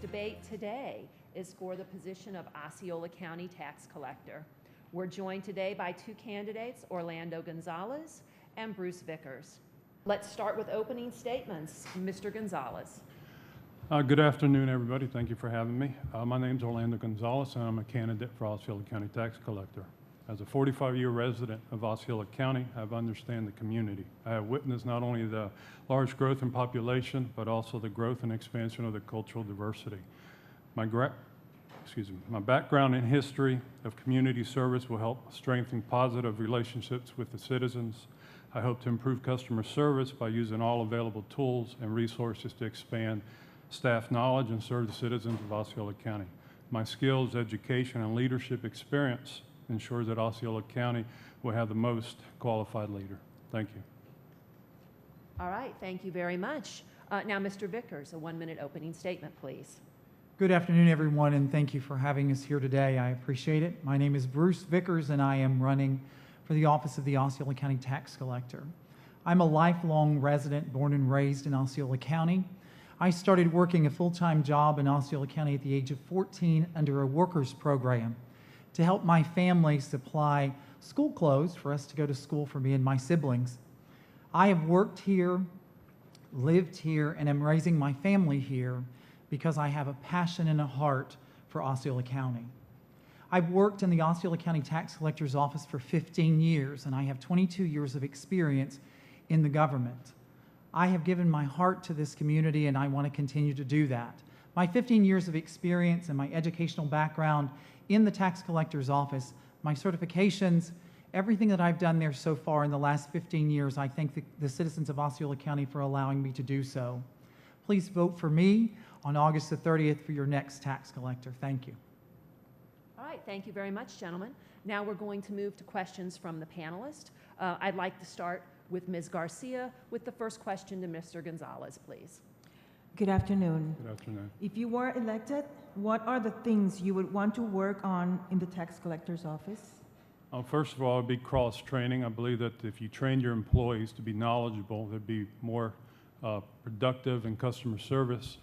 debate today is for the position of Osceola County Tax Collector. We're joined today by two candidates, Orlando Gonzalez and Bruce Vickers. Let's start with opening statements. Mr. Gonzalez. Good afternoon, everybody. Thank you for having me. My name is Orlando Gonzalez, and I'm a candidate for Osceola County Tax Collector. As a 45-year resident of Osceola County, I understand the community. I have witnessed not only the large growth in population, but also the growth and expansion of the cultural diversity. My background in history of community service will help strengthen positive relationships with the citizens. I hope to improve customer service by using all available tools and resources to expand staff knowledge and serve the citizens of Osceola County. My skills, education, and leadership experience ensures that Osceola County will have the most qualified leader. Thank you. All right, thank you very much. Now, Mr. Vickers, a 1-minute opening statement, please. Good afternoon, everyone, and thank you for having us here today. I appreciate it. My name is Bruce Vickers, and I am running for the office of the Osceola County Tax Collector. I'm a lifelong resident, born and raised in Osceola County. I started working a full-time job in Osceola County at the age of 14 under a workers program to help my family supply school clothes for us to go to school for me and my siblings. I have worked here, lived here, and am raising my family here because I have a passion and a heart for Osceola County. I've worked in the Osceola County Tax Collector's office for 15 years, and I have 22 years of experience in the government. I have given my heart to this community, and I want to continue to do that. My 15 years of experience and my educational background in the tax collector's office, my certifications, everything that I've done there so far in the last 15 years, I thank the citizens of Osceola County for allowing me to do so. Please vote for me on August the 30th for your next tax collector. Thank you. All right, thank you very much, gentlemen. Now we're going to move to questions from the panelists. I'd like to start with Ms. Garcia with the first question to Mr. Gonzalez, please. Good afternoon. Good afternoon. If you were elected, what are the things you would want to work on in the tax collector's office? First of all, it'd be cross-training. I believe that if you train your employees to be knowledgeable, they'd be more productive in customer service.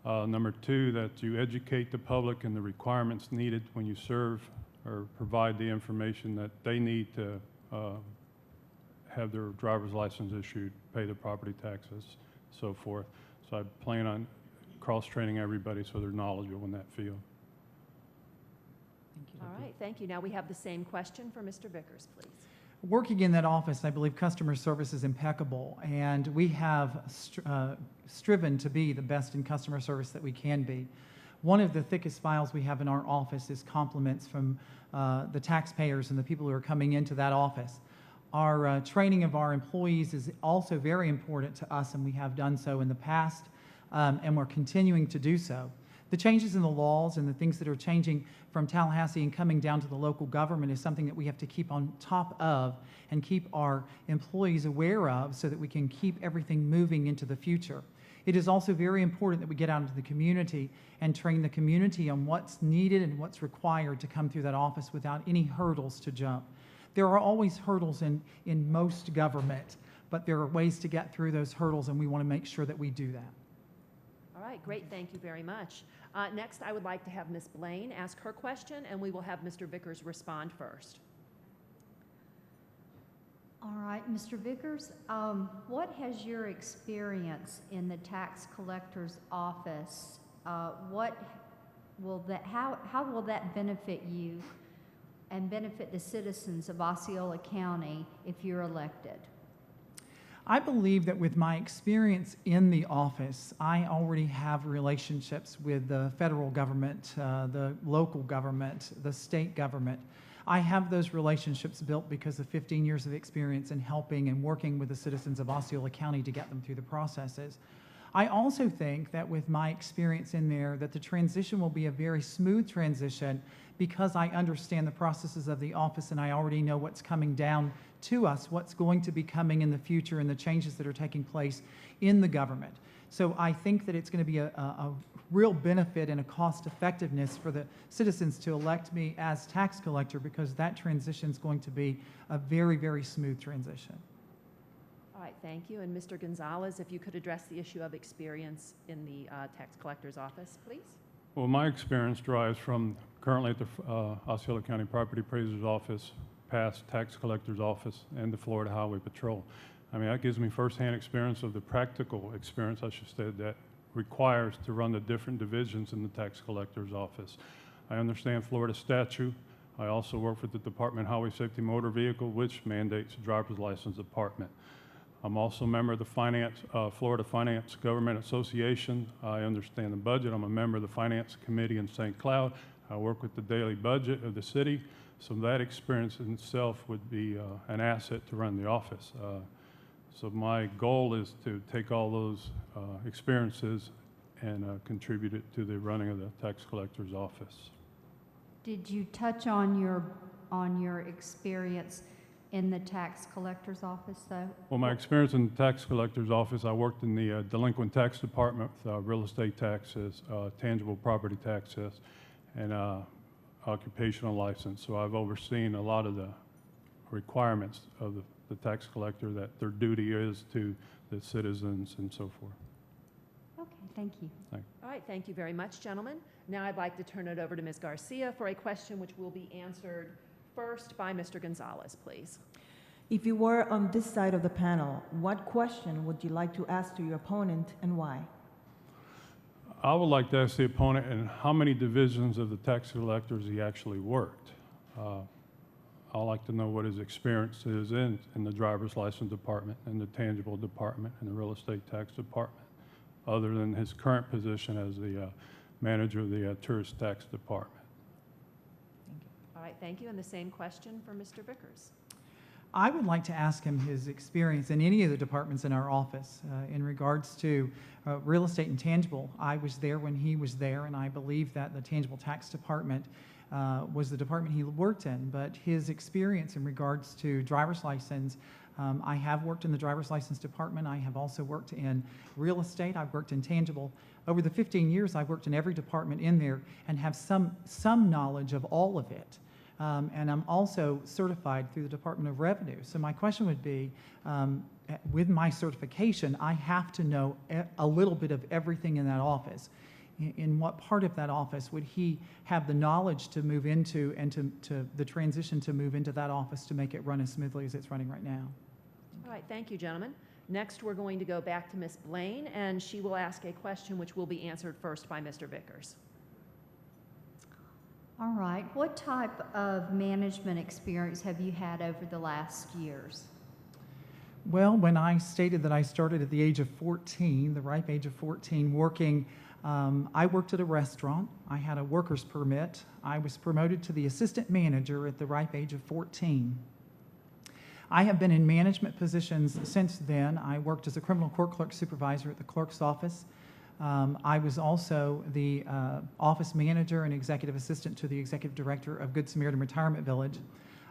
Number two, that you educate the public in the requirements needed when you serve or provide the information that they need to have their driver's license issued, pay the property taxes, so forth. So I plan on cross-training everybody so they're knowledgeable in that field. Thank you. All right, thank you. Now we have the same question for Mr. Vickers, please. Working in that office, I believe customer service is impeccable, and we have striven to be the best in customer service that we can be. One of the thickest files we have in our office is compliments from the taxpayers and the people who are coming into that office. Our training of our employees is also very important to us, and we have done so in the past, and we're continuing to do so. The changes in the laws and the things that are changing from Tallahassee and coming down to the local government is something that we have to keep on top of and keep our employees aware of so that we can keep everything moving into the future. It is also very important that we get out into the community and train the community on what's needed and what's required to come through that office without any hurdles to jump. There are always hurdles in most government, but there are ways to get through those hurdles, and we want to make sure that we do that. All right, great, thank you very much. Next, I would like to have Ms. Blaine ask her question, and we will have Mr. Vickers respond first. All right, Mr. Vickers, what has your experience in the tax collector's office? How will that benefit you and benefit the citizens of Osceola County if you're elected? I believe that with my experience in the office, I already have relationships with the federal government, the local government, the state government. I have those relationships built because of 15 years of experience in helping and working with the citizens of Osceola County to get them through the processes. I also think that with my experience in there, that the transition will be a very smooth transition because I understand the processes of the office and I already know what's coming down to us, what's going to be coming in the future and the changes that are taking place in the government. So I think that it's going to be a real benefit and a cost effectiveness for the citizens to elect me as tax collector because that transition is going to be a very, very smooth transition. All right. right, thank you. And Mr. Gonzalez, if you could address the issue of experience in the tax collector's office, please. Well, my experience derives from currently at the Osceola County Property Appraiser's Office, past tax collector's office, and the Florida Highway Patrol. I mean, that gives me firsthand experience of the practical experience, I should say, that requires to run the different divisions in the tax collector's office. I understand Florida statute. I also work with the Department of Highway Safety Motor Vehicle, which mandates a driver's license department. I'm also a member of the Florida Finance Government Association. I understand the budget. I'm a member of the Finance Committee in St. Cloud. I work with the daily budget of the city. So that experience in itself would be an asset to run the office. So my goal is to take all those experiences and contribute it to the running of the tax collector's office. Did you touch on your experience in the tax collector's office, though? Well, my experience in the tax collector's office, I worked in the delinquent tax department with real estate taxes, tangible property taxes, and occupational license. So I've overseen a lot of the requirements of the tax collector, that their duty is to the citizens and so forth. Okay, thank you. All right, thank you very much, gentlemen. Now I'd like to turn it over to Ms. Garcia for a question which will be answered first by Mr. Gonzalez, please. If you were on this side of the panel, what question would you like to ask to your opponent and why? I would like to ask the opponent and how many divisions of the tax collectors he actually worked. I'd like to know what his experience is in the driver's license department, and the tangible department, and the real estate tax department, other than his current position as the manager of the tourist tax department. All right, thank you. And the same question for Mr. Vickers. I would like to ask him his experience in any of the departments in our office in regards to real estate and tangible. I was there when he was there, and I believe that the tangible tax department was the department he worked in, but his experience in regards to driver's license, I have worked in the driver's license department. I have also worked in real estate. I've worked in tangible. Over the 15 years, I've worked in every department in there and have some knowledge of all of it. And I'm also certified through the Department of Revenue. So my question would be, with my certification, I have to know a little bit of everything in that office. In what part of that office would he have the knowledge to move into, and to the transition to move into that office to make it run as smoothly as it's running right now? All right, thank you, gentlemen. Next, we're going to go back to Ms. Blaine, and she will ask a question which will be answered first by Mr. Vickers. All right, what type of management experience have you had over the last years? Well, when I stated that I started at the age of 14, the ripe age of 14, working, I worked at a restaurant. I had a worker's permit. I was promoted to the assistant manager at the ripe age of 14. I have been in management positions since then. I worked as a criminal court clerk supervisor at the clerk's office. I was also the office manager and executive assistant to the executive director of Good Samaritan Retirement Village.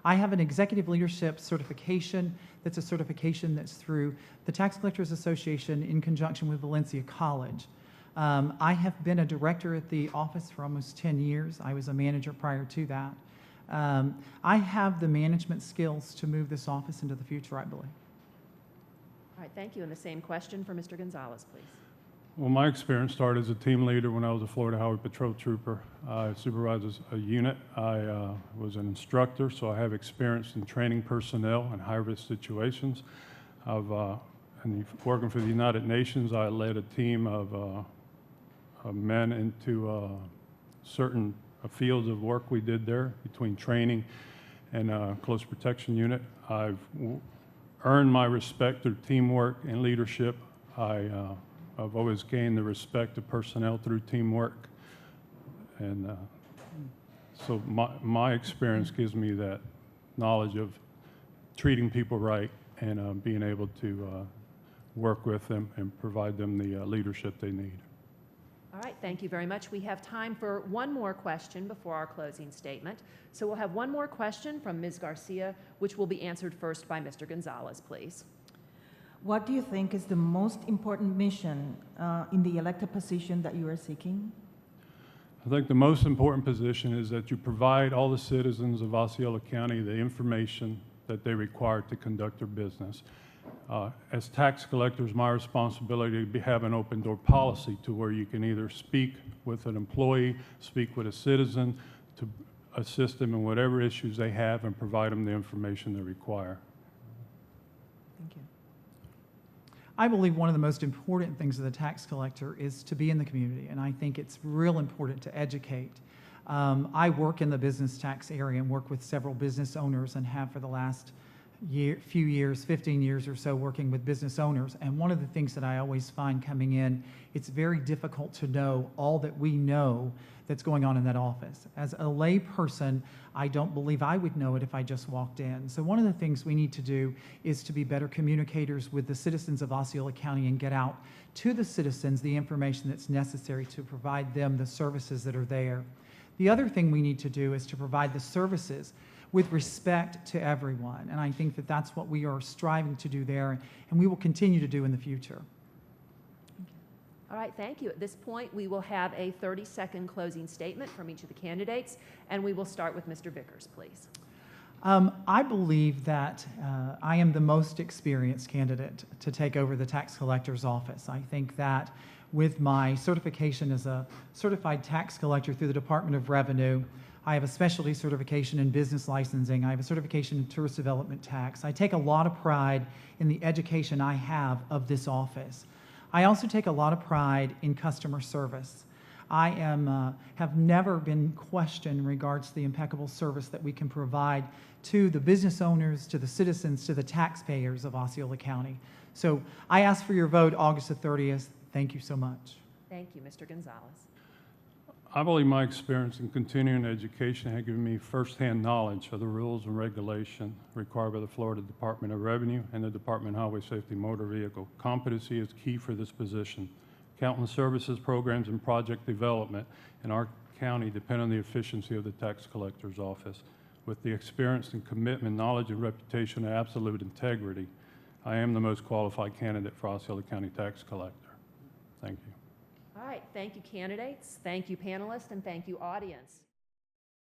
I have an executive leadership certification. That's a certification that's through the Tax Collectors Association in conjunction with Valencia College. I have been a director at the office for almost 10 years. I was a manager prior to that. I have the management skills to move this office into the future, I believe. All right, thank you. And the same question for Mr. Gonzalez, please. Well, my experience started as a team leader when I was a Florida Highway Patrol trooper. I supervised a unit. I was an instructor, so I have experience in training personnel in high-risk situations. And working for the United Nations, I led a team of men into certain fields of work we did there between training and close protection unit. I've earned my respect through teamwork and leadership. I've always gained the respect of personnel through teamwork. And so my experience gives me that knowledge of treating people right and being able to work with them and provide them the leadership they need. All right, thank you very much. We have time for one more question before our closing statement. So we'll have one more question from Ms. Garcia, which will be answered first by Mr. Gonzalez, please. What do you think is the most important mission in the elected position that you are seeking? I think the most important position is that you provide all the citizens of Osceola County the information that they require to conduct their business. As tax collectors, my responsibility to have an open door policy to where you can either speak with an employee, speak with a citizen, to assist them in whatever issues they have and provide them the information they require. Thank you. I believe one of the most important things of the tax collector is to be in the community, and I think it's real important to educate. I work in the business tax area and work with several business owners and have for the last few years, 15 years or so, working with business owners. And one of the things that I always find coming in, it's very difficult to know all that we know that's going on in that office. As a lay person, I don't believe I would know it if I just walked in. So one of the things we need to do is to be better communicators with the citizens of Osceola County and get out to the citizens the information that's necessary to provide them the services that are there. The other thing we need to do is to provide the services with respect to everyone. And I think that that's what we are striving to do there, and we will continue to do in the future. All right, thank you. At this point, we will have a 30-second closing statement from each of the candidates, and we will start with Mr. Vickers, please. I believe that I am the most experienced candidate to take over the tax collector's office. I think that with my certification as a certified tax collector through the Department of Revenue, I have a specialty certification in business licensing. I have a certification in tourist development tax. I take a lot of pride in the education I have of this office. I also take a lot of pride in customer service. I have never been questioned in regards to the impeccable service that we can provide to the business owners, to the citizens, to the taxpayers of Osceola County. So I ask for your vote August the 30th. Thank you so much. Thank you, Mr. Gonzalez. I believe my experience in continuing education has given me firsthand knowledge of the rules and regulation required by the Florida Department of Revenue and the Department of Highway Safety Motor Vehicle. Competency is key for this position. Countless services, programs, and project development in our county depend on the efficiency of the tax collector's office. With the experience and commitment, knowledge, and reputation of absolute integrity, I am the most qualified candidate for Osceola County tax collector. Thank you. All right, thank you, candidates. Thank you, panelists, and thank you, audience.